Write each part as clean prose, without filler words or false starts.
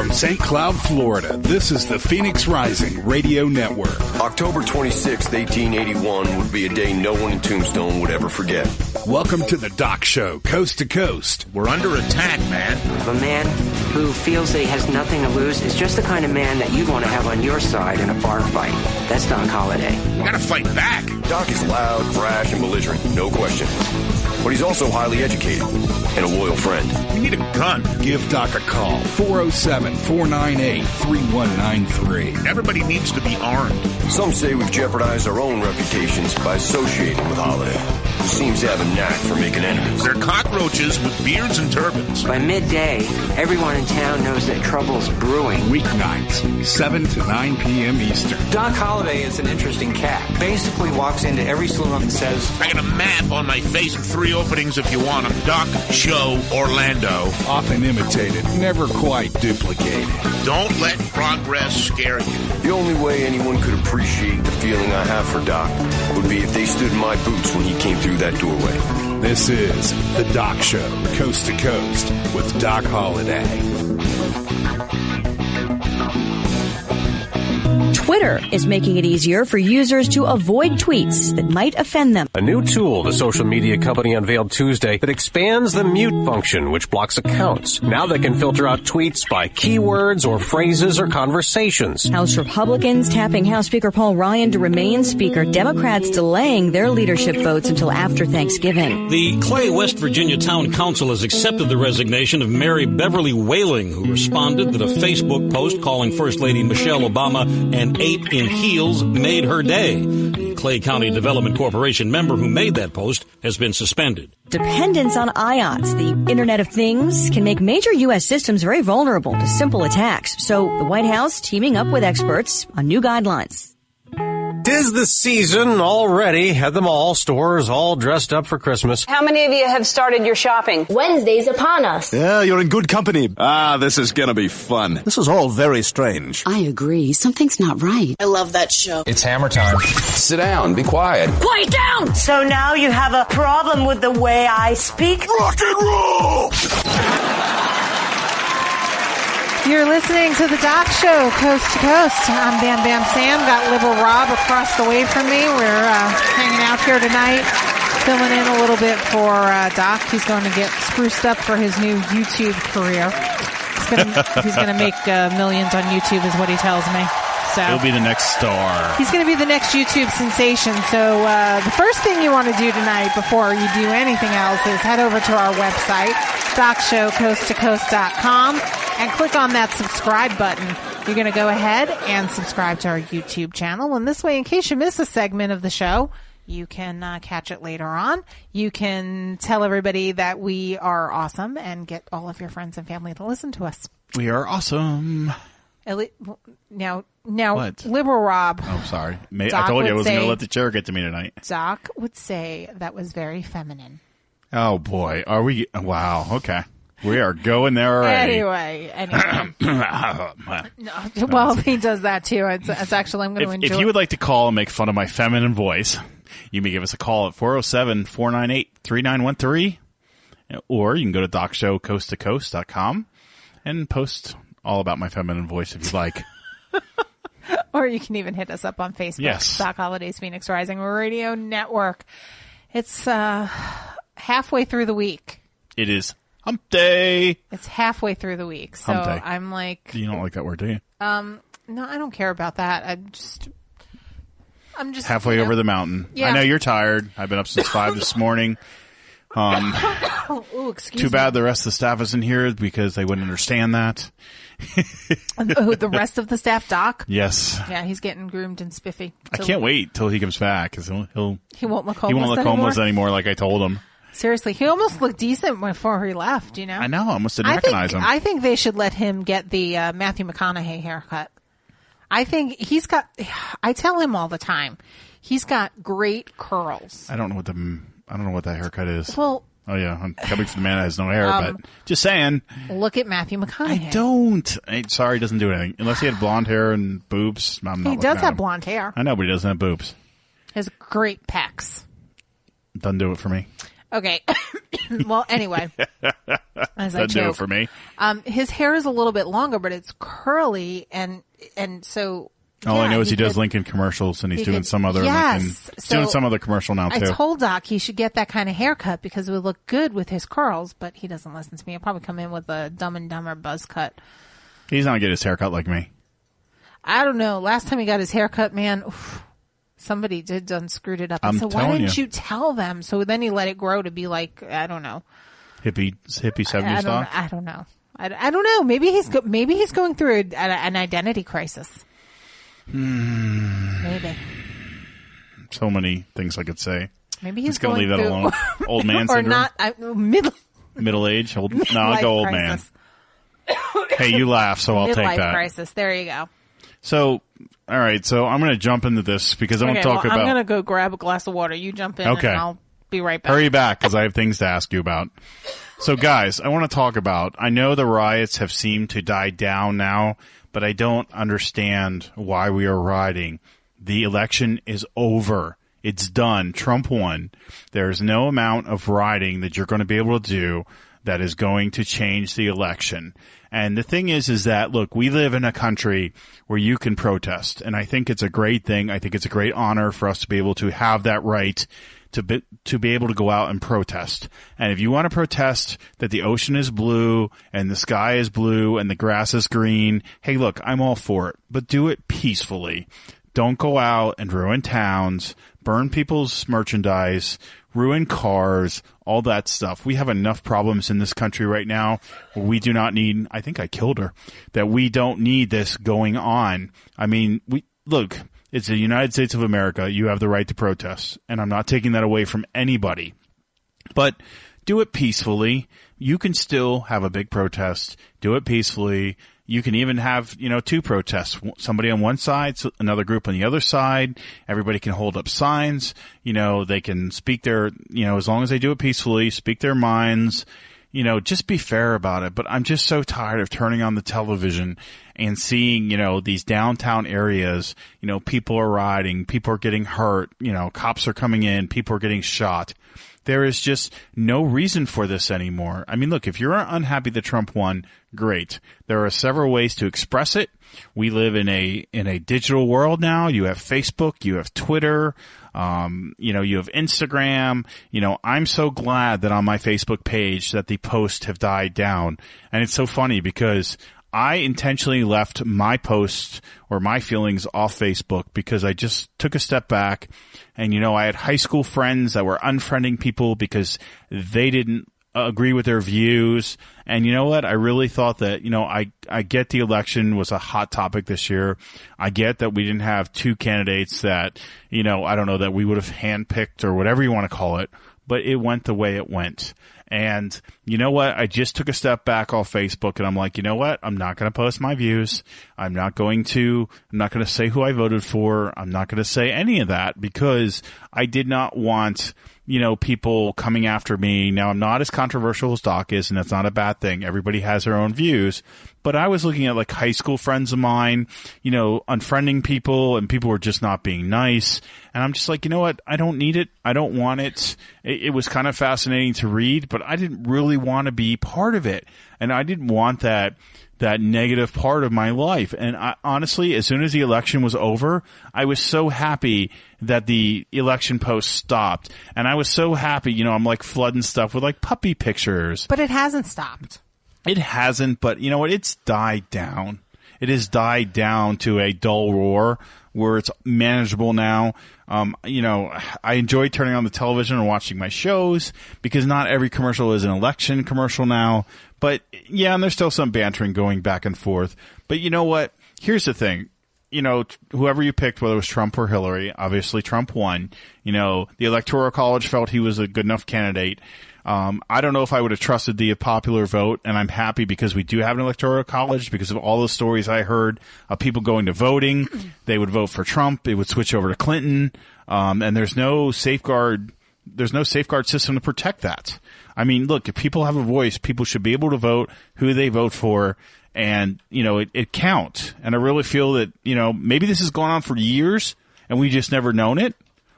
From St. Cloud, Florida, this is the Phoenix Rising Radio Network. October 26th, 1881 would be a day no one in Tombstone would ever forget. Welcome to the Doc Show, Coast to Coast. We're under attack, man. A man who feels that he has nothing to lose is just the kind of man that you'd want to have on your side in a bar fight. That's Doc Holliday. We gotta fight back. Doc is loud, brash, and belligerent, no question. But he's also highly educated and a loyal friend. We need a gun. Give Doc a call, 407-498-3193. Everybody needs to be armed. Some say we've jeopardized our own reputations by associating with Holliday, who seems to have a knack for making enemies. They're cockroaches with beards and turbans. By midday, everyone in town knows that trouble's brewing. Weeknights, 7 to 9 p.m. Eastern. Doc Holliday is an interesting cat. Basically walks into every saloon and says, I got a map on my face and 3 openings if you want them. Doc Show Orlando. Often imitated, never quite duplicated. Don't let progress scare you. The only way anyone could appreciate the feeling I have for Doc would be if they stood in my boots when he came through that doorway. This is the Doc Show, Coast to Coast, with Doc Holliday. Twitter is making it easier for users to avoid tweets that might offend them. A new tool the social media company unveiled Tuesday that expands the mute function, which blocks accounts. Now they can filter out tweets by keywords or phrases or conversations. House Republicans tapping House Speaker Paul Ryan to remain Speaker. Democrats delaying their leadership votes until after Thanksgiving. The Clay, West Virginia Town Council has accepted the resignation of Mary Beverly Whaling, who responded that a Facebook post calling First Lady Michelle Obama an ape in heels made her day. The Clay County Development Corporation member who made that post has been suspended. Dependence on IOTs, the Internet of Things, can make major U.S. systems very vulnerable to simple attacks. So the White House teaming up with experts on new guidelines. 'Tis the season already at the mall. Stores all dressed up for Christmas. How many of you have started your shopping? Wednesday's upon us. Yeah, you're in good company. This is gonna be fun. This is all very strange. I agree. Something's not right. I love that show. It's hammer time. Sit down. Be quiet. Quiet down! So now you have a problem with the way I speak? Rock and roll! You're listening to the Doc Show, Coast to Coast. I'm Bam Bam Sam. Got Liberal Rob across the way from me. We're hanging out here tonight, filling in a little bit for Doc. He's going to get spruced up for his new YouTube career. He's going to make millions on YouTube, is what he tells me. So he'll be the next star. He's going to be the next YouTube sensation. So the first thing you want to do tonight before you do anything else is head over to our website, DocShowCoastToCoast.com, and click on that subscribe button. You're going to go ahead and subscribe to our YouTube channel. And this way, in case you miss a segment of the show, you can catch it later on. You can tell everybody that we are awesome and get all of your friends and family to listen to us. We are awesome. Now, what? Liberal Rob. Oh, sorry. I told you I wasn't going to let the chair get to me tonight. Doc would say that was very feminine. Oh, boy. Are we? Wow. Okay. We are going there already. Anyway. No, well, he does that too. It's actually, I'm going to enjoy it. If you would like to call and make fun of my feminine voice, you may give us a call at 407-498-3913, or you can go to DocShowCoastToCoast.com and post all about my feminine voice if you'd like. Or you can even hit us up on Facebook. Yes. Doc Holliday's Phoenix Rising Radio Network. It's halfway through the week. It is hump day. It's halfway through the week. So hump day. I'm like... You don't like that word, do you? No, I don't care about that. I'm just halfway over the mountain. Yeah. I know you're tired. I've been up since 5 this morning. Ooh, excuse Too bad me. the rest of the staff isn't here because they wouldn't understand that. The rest of the staff, Doc? Yes. Yeah, he's getting groomed and spiffy. I can't wait till he comes back because he won't look homeless anymore like I told him. Seriously, he almost looked decent before he left, you know? I know. I almost didn't recognize him. I think they should let him get the Matthew McConaughey haircut. I think I tell him all the time, he's got great curls. I don't know what that haircut is. Well, oh yeah, I'm coming from the man that has no hair, but just saying. Look at Matthew McConaughey. I don't. Sorry, he doesn't do anything unless he had blonde hair and boobs. He does have blonde hair. I know, but he doesn't have boobs. He has great pecs. Doesn't do it for me. Okay. Well, anyway, as I That'd do it joke, for me. His hair is a little bit longer, but it's curly, and so. All I know is he does could- Lincoln commercials, and he's he doing could- some other yes. Lincoln. He's doing some other commercial now I too. told Doc he should get that kind of haircut because it would look good with his curls, but he doesn't listen to me. I'll probably come in with a Dumb and Dumber buzz cut. He's not getting his haircut like me. I don't know. Last time he got his haircut, man, somebody done screwed it up. I I'm said, why telling didn't you. you tell them? So then he let it grow to be like, I don't know. Hippie 70s doc. I don't know. I don't know. Maybe he's going through an identity crisis. Maybe. So many things I could say. Maybe he's going to leave that through- alone. Old man or syndrome. not Middle age. No, I'll go old crisis. man. Hey, you laugh, so I'll take Midlife that. crisis. There you go. So, all right. So I'm going to jump into this because I want to talk about. I'm going to go grab a glass of water. You jump in, Okay. and I'll be right back. Hurry back because I have things to ask you about. So, guys, I want to talk about. I know the riots have seemed to die down now, but I don't understand why we are rioting. The election is over. It's done. Trump won. There's no amount of rioting that you're going to be able to do that is going to change the election. And the thing is that, look, we live in a country where you can protest. And I think it's a great thing. I think it's a great honor for us to be able to have that right to be able to go out and protest. And if you want to protest that the ocean is blue and the sky is blue and the grass is green, hey, look, I'm all for it. But do it peacefully. Don't go out and ruin towns, burn people's merchandise, ruin cars, all that stuff. We have enough problems in this country right now where we do not need, I think I killed her, that we don't need this going on. I mean, look, it's the United States of America. You have the right to protest, and I'm not taking that away from anybody. But do it peacefully. You can still have a big protest. Do it peacefully. You can even have, two protests. Somebody on one side, another group on the other side. Everybody can hold up signs. They can speak their, as long as they do it peacefully, speak their minds. Just be fair about it. But I'm just so tired of turning on the television and seeing, these downtown areas, people are rioting, people are getting hurt, cops are coming in, people are getting shot. There is just no reason for this anymore. I mean, look, if you're unhappy that Trump won, great. There are several ways to express it. We live in a digital world now. You have Facebook, you have Twitter, you have Instagram. I'm so glad that on my Facebook page that the posts have died down. And it's so funny because I intentionally left my posts or my feelings off Facebook because I just took a step back and, I had high school friends that were unfriending people because they didn't agree with their views. And you know what? I really thought that, I get the election was a hot topic this year. I get that we didn't have two candidates that, I don't know, that we would have handpicked or whatever you want to call it, but it went the way it went. And you know what? I just took a step back off Facebook and I'm like, you know what? I'm not going to post my views. I'm not going to say who I voted for. I'm not going to say any of that because I did not want, people coming after me. Now, I'm not as controversial as Doc is, and that's not a bad thing. Everybody has their own views. But I was looking at like high school friends of mine, unfriending people, and people were just not being nice. And I'm just like, you know what? I don't need it. I don't want it. It was kind of fascinating to read, but I didn't really want to be part of it. And I didn't want that negative part of my life. And I, honestly, as soon as the election was over, I was so happy that the election post stopped. And I was so happy, I'm like flooding stuff with like puppy pictures. But it hasn't stopped. It hasn't, but you know what? It's died down. It has died down to a dull roar where it's manageable now. I enjoy turning on the television and watching my shows because not every commercial is an election commercial now. But yeah, and there's still some bantering going back and forth. But you know what? Here's the thing. Whoever you picked, whether it was Trump or Hillary, obviously Trump won. The Electoral College felt he was a good enough candidate. I don't know if I would have trusted the popular vote, and I'm happy because we do have an Electoral College because of all the stories I heard of people going to voting. They would vote for Trump. It would switch over to Clinton. And there's no safeguard system to protect that. I mean, look, if people have a voice, people should be able to vote who they vote for. And, it counts. And I really feel that, maybe this has gone on for years and we just never known it.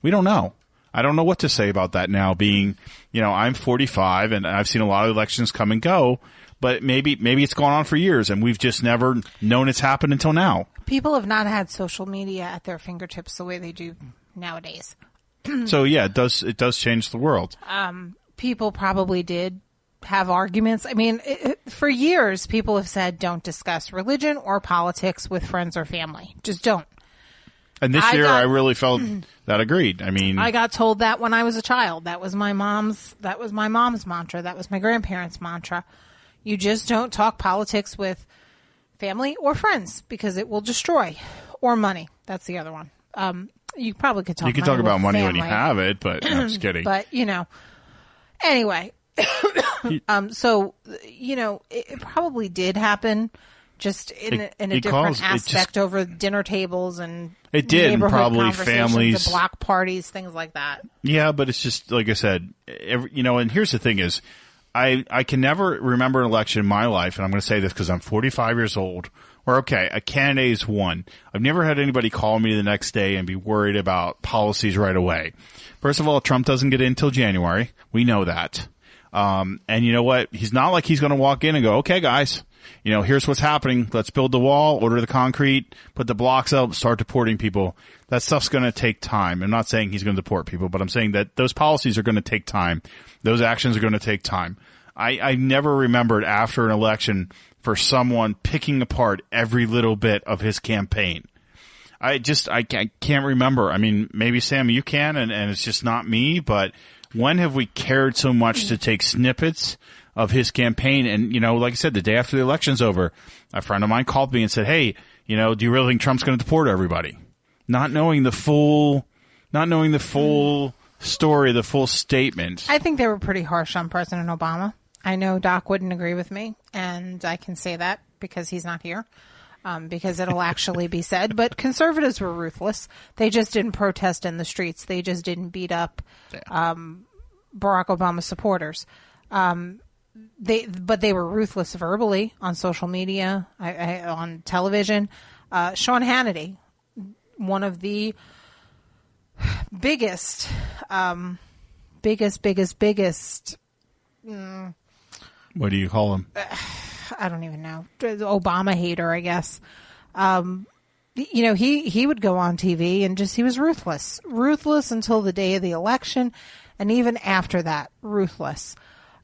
We don't know. I don't know what to say about that now being, I'm 45 and I've seen a lot of elections come and go, but maybe it's gone on for years and we've just never known it's happened until now. People have not had social media at their fingertips the way they do nowadays. So yeah, it does change the world. People probably did have arguments. I mean, for years, people have said don't discuss religion or politics with friends or family. Just don't. And this year, I really felt that agreed. I mean, I got told that when I was a child. That was my mom's mantra. That was my grandparents' mantra. You just don't talk politics with family or friends because it will destroy, or money. That's the other one. You probably could talk. You can talk about money when you have it, but no, I'm just kidding. But anyway. So it probably did happen, just in a different aspect over dinner tables and it did probably families, block parties, things like that. Yeah, but it's just like I said, and here's the thing is, I can never remember an election in my life, and I'm going to say this because I'm 45 years old. Where, okay, a candidate is won. I've never had anybody call me the next day and be worried about policies right away. First of all, Trump doesn't get in until January. We know that. And you know what? He's not like he's going to walk in and go, okay, guys, here's what's happening. Let's build the wall, order the concrete, put the blocks up, start deporting people. That stuff's going to take time. I'm not saying he's going to deport people, but I'm saying that those policies are going to take time. Those actions are going to take time. I never remembered after an election for someone picking apart every little bit of his campaign. I can't remember. I mean, maybe Sam, you can, and it's just not me, but when have we cared so much to take snippets of his campaign? And, like I said, the day after the election's over, a friend of mine called me and said, hey, do you really think Trump's going to deport everybody? Not knowing the full story, the full statement. I think they were pretty harsh on President Obama. I know Doc wouldn't agree with me, and I can say that because he's not here, because it'll actually be said. But conservatives were ruthless. They just didn't protest in the streets. They just didn't beat up Barack Obama supporters. But they were ruthless verbally on social media, on television. Sean Hannity, one of the biggest. What do you call him? I don't even know. Obama hater, I guess. He would go on TV and he was ruthless until the day of the election. And even after that, ruthless.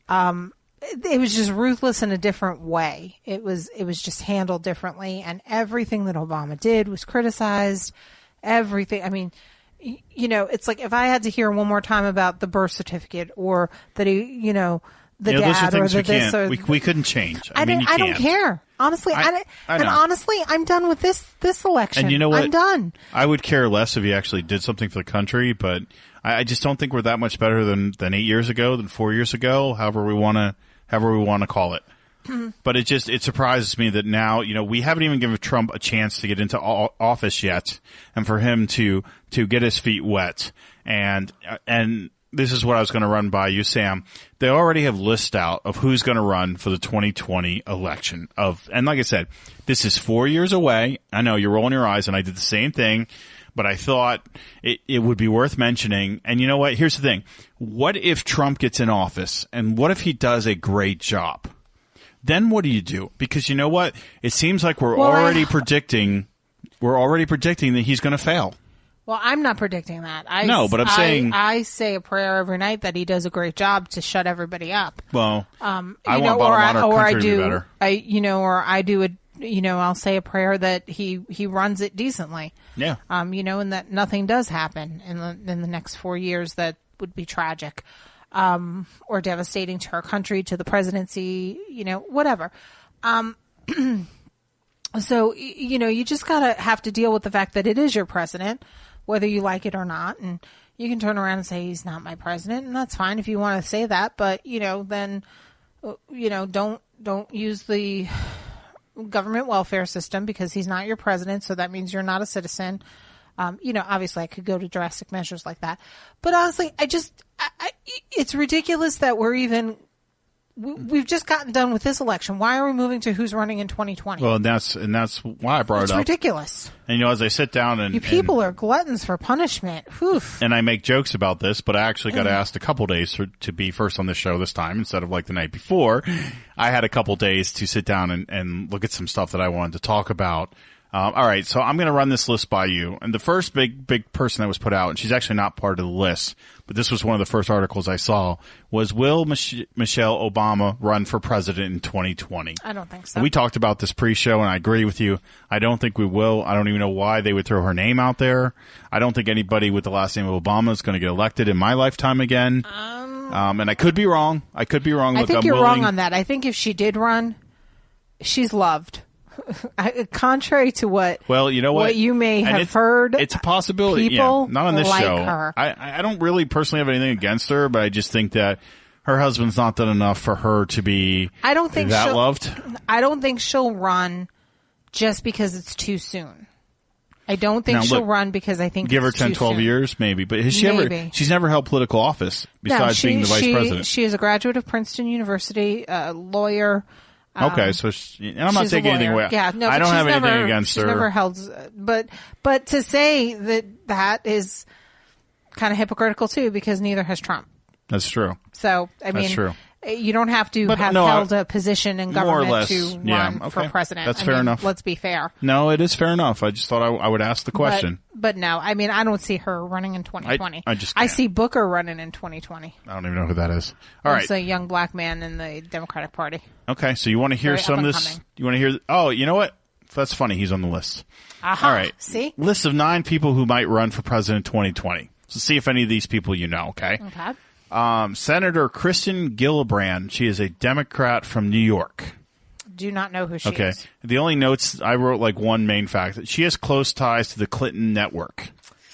It was just ruthless in a different way. It was just handled differently. And everything that Obama did was criticized. Everything. I mean, it's like if I had to hear one more time about the birth certificate or that he, the dad or the this or we couldn't change. I don't care. Honestly, honestly, I'm done with this election. And you know what? I'm done. I would care less if he actually did something for the country, but I just don't think we're that much better than 8 years ago, than 4 years ago, however we want to call it. But it surprises me that now, we haven't even given Trump a chance to get into office yet, and for him to get his feet wet. And this is what I was going to run by you, Sam. They already have lists out of who's going to run for the 2020 election. And like I said, this is 4 years away. I know you're rolling your eyes, and I did the same thing, but I thought it would be worth mentioning. And you know what? Here's the thing. What if Trump gets in office, and what if he does a great job? Then what do you do? Because you know what? It seems like we're already predicting that he's going to fail. Well, I'm not predicting that. No, but I'm saying I say a prayer every night that he does a great job to shut everybody up. Well, I want bottom line our country to be better. I'll say a prayer that he runs it decently. Yeah. And that nothing does happen in the next 4 years that would be tragic, or devastating to our country, to the presidency, whatever. So, you just gotta have to deal with the fact that it is your president, whether you like it or not. And you can turn around and say he's not my president, and that's fine if you want to say that. But, then, don't use the government welfare system because he's not your president. So that means you're not a citizen. Obviously I could go to drastic measures like that. But honestly, it's ridiculous that we're even we've just gotten done with this election. Why are we moving to who's running in 2020? Well, and that's why I brought it up. It's ridiculous. And as I sit down and you people are gluttons for punishment. Oof. And I make jokes about this, but I actually got asked a couple days to be first on the show this time instead of like the night before. I had a couple days to sit down and look at some stuff that I wanted to talk about. All right, so I'm going to run this list by you. And the first big person that was put out, and she's actually not part of the list, but this was one of the first articles I saw, was will Michelle Obama run for president in 2020? I don't think so. And we talked about this pre-show, and I agree with you. I don't think we will. I don't even know why they would throw her name out there. I don't think anybody with the last name of Obama is going to get elected in my lifetime again. And I could be wrong. I think you're wrong on that. I think if she did run, she's loved. Contrary to what what you may have heard, it's a possibility. People not on this like show. Her. I don't really personally have anything against her, but I just think that her husband's not done enough for her to be that loved. I don't think she'll run just because it's too soon. I don't think she'll run because I think give her it's 10, too 12 soon. years maybe. But has she ever? She's never held political office besides being the vice president. She is a graduate of Princeton University, lawyer. Okay, so and I'm not taking anything away. Yeah, no, I don't have anything against her. She's never held, but to say that is kind of hypocritical too, because neither has Trump. That's true. So that's true. You don't have to have held a position in government to run for president. That's fair enough. Let's be fair. No, it is fair enough. I just thought I would ask the question. But no, I mean, I don't see her running in 2020. I see Booker running in 2020. I don't even know who that is. All right. He's a young black man in the Democratic Party. Okay, so you want to hear some of this? You want to hear? Oh, you know what? That's funny. He's on the list. Uh-huh. All right. See? List of 9 people who might run for president in 2020. So see if any of these people you know, okay? Okay. Senator Kristen Gillibrand. She is a Democrat from New York. Do not know who she is. The only notes, I wrote like one main fact. That she has close ties to the Clinton network,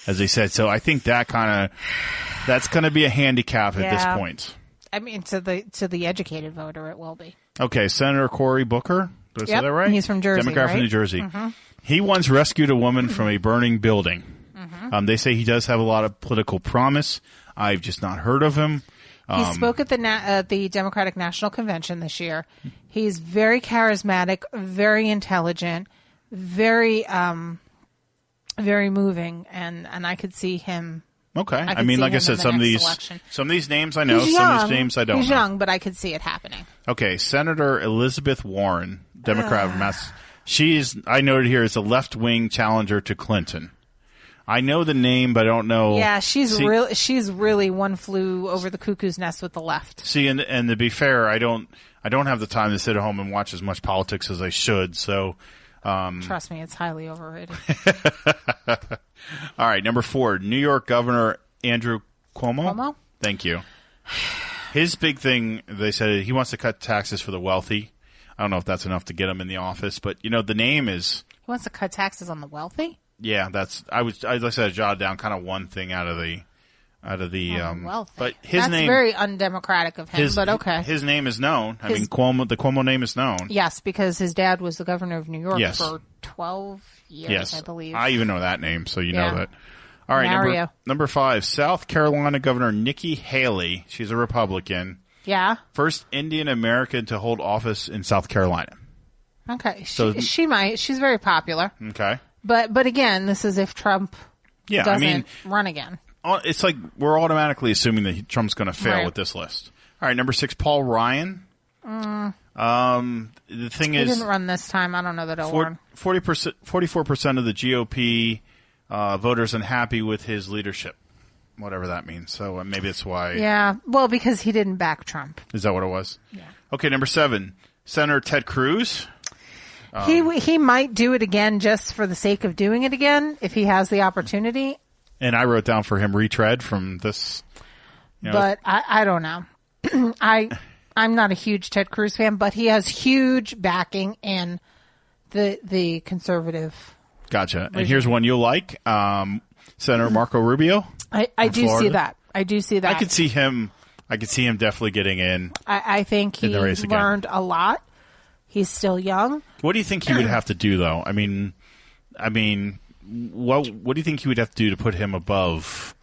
as they said. So I think that's going to be a handicap at this point. I mean, to the educated voter, it will be. Okay, Senator Cory Booker. Did I say that right? He's from Jersey, Democrat from New Jersey. Mm-hmm. He once rescued a woman from a burning building. Mm-hmm. They say he does have a lot of political promise. I've just not heard of him. He spoke at the Democratic National Convention this year. He's very charismatic, very intelligent, very very moving, and I could see him. Okay, I mean, like I said, some of these names I know, some of these names I don't know. He's young, but I could see it happening. Okay, Senator Elizabeth Warren, Democrat of Massachusetts. She is, I noted here, is a left-wing challenger to Clinton. I know the name, but I don't know. Yeah, she's really one flew over the cuckoo's nest with the left. See, and to be fair, I don't have the time to sit at home and watch as much politics as I should. So, trust me, it's highly overrated. All right, number 4, New York Governor Andrew Cuomo. Thank you. His big thing, they said, he wants to cut taxes for the wealthy. I don't know if that's enough to get him in the office, but the name is. He wants to cut taxes on the wealthy. Yeah, like I said, I jotted down kind of one thing out of the wealthy. But his That's name very undemocratic of him. But okay, his name is known. I mean, the Cuomo name is known. Yes, because his dad was the governor of New York for 12 years, yes. I believe. I even know that name, so know that. All right, number 5, South Carolina Governor Nikki Haley. She's a Republican. Yeah. First Indian American to hold office in South Carolina. Okay, she might. She's very popular. Okay. But again, this is if Trump doesn't run again. It's like we're automatically assuming that Trump's going to fail with this list. All right, number 6, Paul Ryan. The thing is, he didn't run this time. I don't know that he'll run. 44% of the GOP voters unhappy with his leadership, whatever that means. So maybe that's why. Yeah, well, because he didn't back Trump. Is that what it was? Yeah. Okay, number 7, Senator Ted Cruz. He might do it again just for the sake of doing it again if he has the opportunity. And I wrote down for him retread from this. But I don't know. I'm not a huge Ted Cruz fan, but he has huge backing in the conservative. Gotcha. Regime. And here's one you'll like. Senator Marco Rubio. I do see that. I do see that. I could see him definitely getting in. I think he learned a lot. He's still young. What do you think he would have to do, though? I mean, what do you think he would have to do to put him above,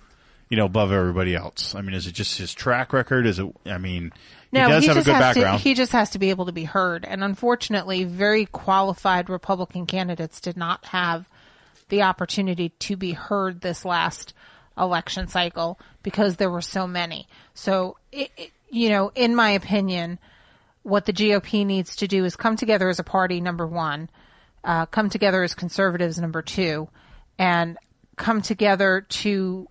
above everybody else? I mean, is it just his track record? Is it? I mean, no, he does have a good background. He just has to be able to be heard. And unfortunately, very qualified Republican candidates did not have the opportunity to be heard this last election cycle because there were so many. So, in my opinion, what the GOP needs to do is come together as a party, number one, come together as conservatives, number two, and come together to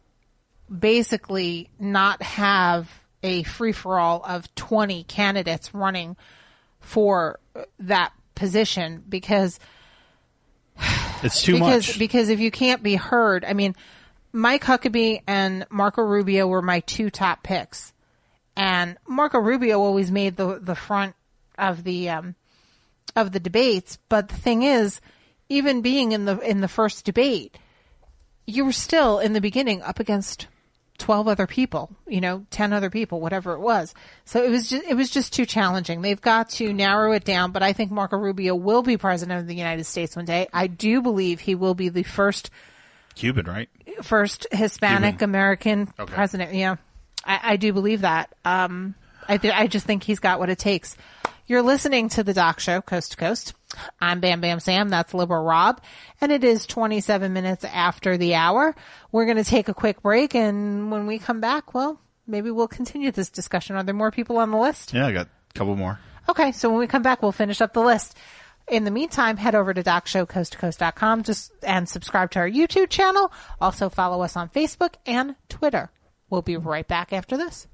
basically not have a free-for-all of 20 candidates running for that position because it's too much. Because if you can't be heard, I mean, Mike Huckabee and Marco Rubio were my two top picks. And Marco Rubio always made the front of the debates. But the thing is, even being in the first debate, you were still in the beginning up against 12 other people, 10 other people, whatever it was. So it was just too challenging. They've got to narrow it down, but I think Marco Rubio will be president of the United States one day. I do believe he will be the first Cuban, right? First Hispanic Cuban. American president. Yeah. I do believe that. I just think he's got what it takes. You're listening to The Doc Show, Coast to Coast. I'm Bam Bam Sam. That's Liberal Rob. And it is 27 minutes after the hour. We're going to take a quick break. And when we come back, well, maybe we'll continue this discussion. Are there more people on the list? Yeah, I got a couple more. Okay. So when we come back, we'll finish up the list. In the meantime, head over to DocShowCoastToCoast.com and subscribe to our YouTube channel. Also follow us on Facebook and Twitter. We'll be right back after this.